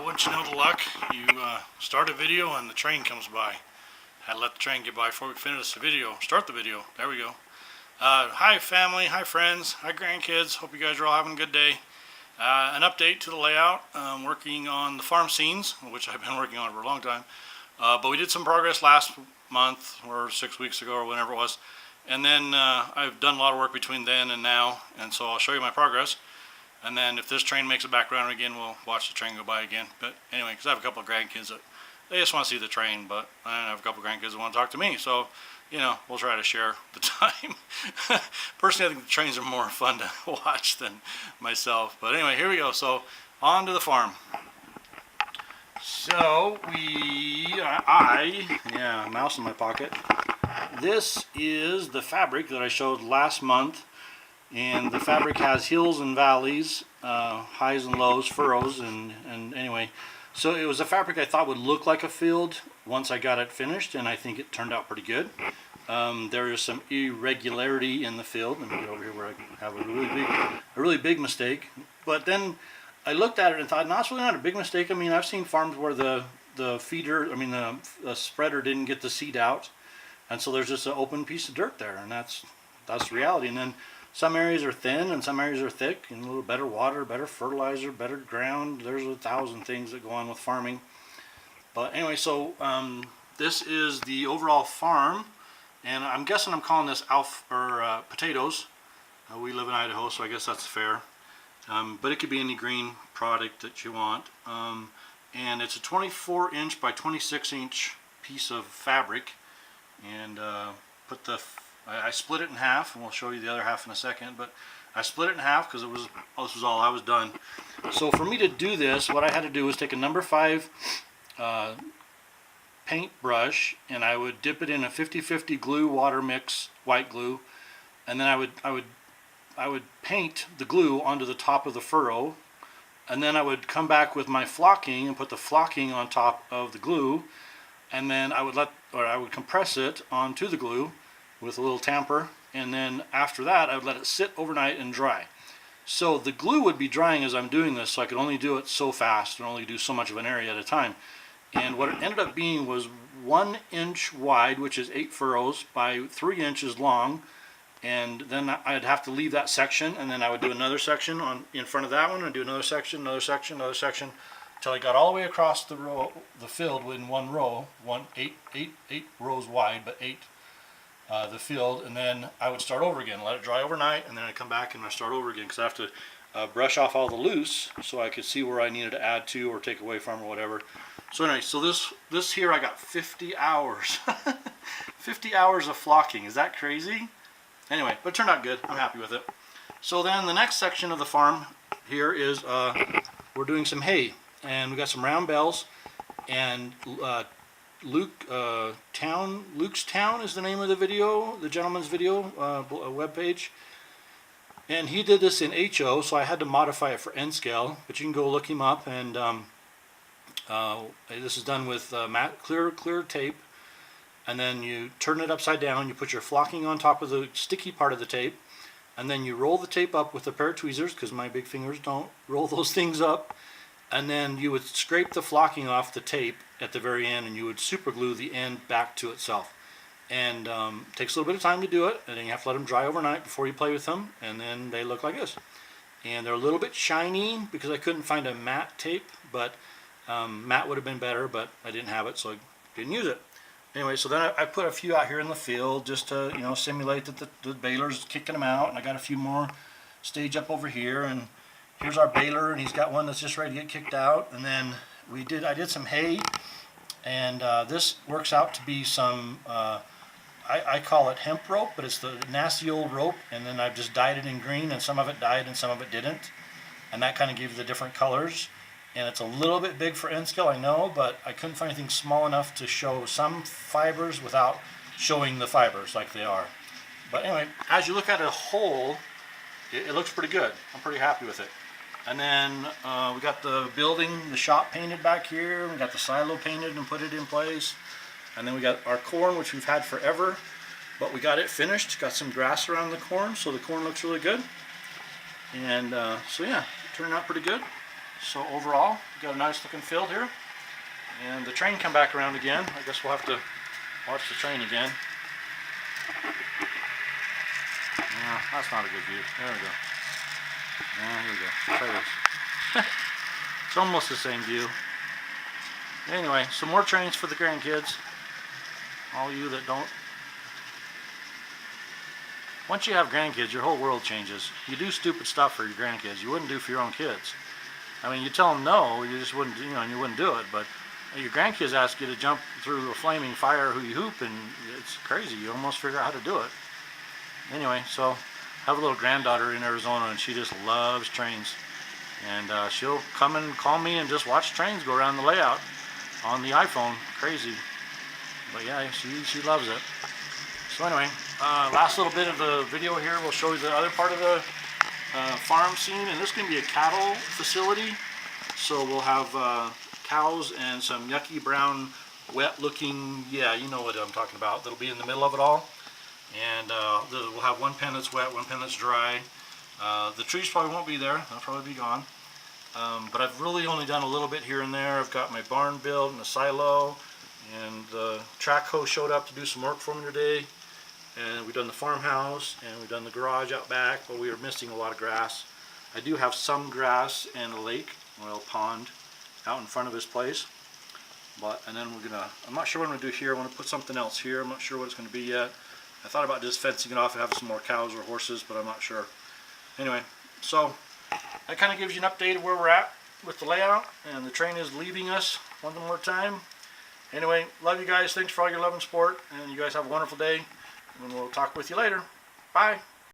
Wouldn't you know the luck? You start a video and the train comes by. Had to let the train get by before we finish the video. Start the video. There we go. Hi family, hi friends, hi grandkids. Hope you guys are all having a good day. An update to the layout. I'm working on the farm scenes, which I've been working on for a long time. But we did some progress last month or 6 weeks ago or whenever it was. And then I've done a lot of work between then and now, and so I'll show you my progress. And then if this train makes it back around again, we'll watch the train go by again. But anyway, because I have a couple of grandkids that they just want to see the train, but I have a couple of grandkids that want to talk to me. So, you know, we'll try to share the time. Personally, I think the trains are more fun to watch than myself. But anyway, here we go. So, on to the farm. So, mouse in my pocket. This is the fabric that I showed last month. And the fabric has hills and valleys, highs and lows, furrows, and anyway. So it was a fabric I thought would look like a field once I got it finished, and I think it turned out pretty good. There is some irregularity in the field. Let me get over here where I have a really big mistake. But then I looked at it and thought, no, it's really not a big mistake. I mean, I've seen farms where the spreader didn't get the seed out, and so there's just an open piece of dirt there, and that's reality. And then some areas are thin and some areas are thick, and a little better water, better fertilizer, better ground. There's 1,000 things that go on with farming. But anyway, so this is the overall farm, and I'm guessing I'm calling this potatoes. We live in Idaho, so I guess that's fair. But it could be any green product that you want. And it's a 24-inch by 26-inch piece of fabric, and I split it in half, and we'll show you the other half in a second, but I split it in half because this was all I was done. So for me to do this, what I had to do was take a number 5 paint brush, and I would dip it in a 50-50 glue water mix, white glue, and then I would paint the glue onto the top of the furrow, and then I would come back with my flocking and put the flocking on top of the glue, and then I would compress it onto the glue with a little tamper, and then after that I would let it sit overnight and dry. So the glue would be drying as I'm doing this, so I could only do it so fast and only do so much of an area at a time. And what it ended up being was 1 inch wide, which is 8 furrows, by 3 inches long, and then I'd have to leave that section, and then I would do another section in front of that one, and do another section, another section, another section, until I got all the way across the field in one row, eight rows wide, but 8 the field, and then I would start over again, let it dry overnight, and then I'd come back and I'd start over again because I have to brush off all the loose so I could see where I needed to add to or take away from or whatever. So anyway, so this here I got 50 hours 50 hours of flocking. Is that crazy? Anyway, but it turned out good. I'm happy with it. So then the next section of the farm here is we're doing some hay, and we got some round bales, and Luke's Town is the name of the video, the gentleman's video webpage, and he did this in HO, so I had to modify it for N scale, but you can go look him up, and this is done with matte clear tape, and then you turn it upside down, you put your flocking on top of the sticky part of the tape, and then you roll the tape up with a pair of tweezers, because my big fingers don't roll those things up, and then you would scrape the flocking off the tape at the very end, and you would super glue the end back to itself. And it takes a little bit of time to do it, and then you have to let them dry overnight before you play with them, and then they look like this. And they're a little bit shiny because I couldn't find a matte tape, but matte would have been better, but I didn't have it, so I didn't use it. Anyway, so then I put a few out here in the field just to, you know, simulate that the baler's kicking them out, and I got a few more stage up over here, and here's our baler, and he's got one that's just ready to get kicked out. And then I did some hay, and this works out to be some I call it hemp rope, but it's the nasty old rope, and then I've just dyed it in green, and some of it dyed and some of it didn't, and that kind of gives the different colors. And it's a little bit big for N scale, I know, but I couldn't find anything small enough to show some fibers without showing the fibers like they are. But anyway, as you look at it whole, it looks pretty good. I'm pretty happy with it. And then we got the building, the shop painted back here. We got the silo painted and put it in place. And then we got our corn, which we've had forever, but we got it finished. Got some grass around the corn, so the corn looks really good. And so yeah, it turned out pretty good. So overall, we got a nice looking field here. And the train come back around again. I guess we'll have to watch the train again. Yeah, that's not a good view. There we go. Yeah, here we go. Try this. It's almost the same view. Anyway, some more trains for the grandkids. All you that don't. Once you have grandkids, your whole world changes. You do stupid stuff for your grandkids you wouldn't do for your own kids. I mean, you tell them no, you just wouldn't, and you wouldn't do it. But your grandkids ask you to jump through a flaming fire hoop, and it's crazy. You almost figure out how to do it. Anyway, so I have a little granddaughter in Arizona, and she just loves trains. And she'll come and call me and just watch trains go around the layout on the iPhone. Crazy. But yeah, she loves it. So anyway, last little bit of the video here, we'll show you the other part of the farm scene. And this is going to be a cattle facility. So we'll have cows and some yucky brown, wet looking, yeah, you know what I'm talking about. That'll be in the middle of it all. And we'll have one pen that's wet, one pen that's dry. The trees probably won't be there. They'll probably be gone. But I've really only done a little bit here and there. I've got my barn built and a silo. And the track hoe showed up to do some work for me today. And we've done the farmhouse and we've done the garage out back, but we were missing a lot of grass. I do have some grass and a lake, well, pond, out in front of his place. And then I'm not sure what I'm going to do here. I want to put something else here. I'm not sure what it's going to be yet. I thought about just fencing it off and having some more cows or horses, but I'm not sure. Anyway, so that kind of gives you an update of where we're at with the layout, and the train is leaving us one more time. Anyway, love you guys. Thanks for all your love and support, and you guys have a wonderful day, and we'll talk with you later. Bye.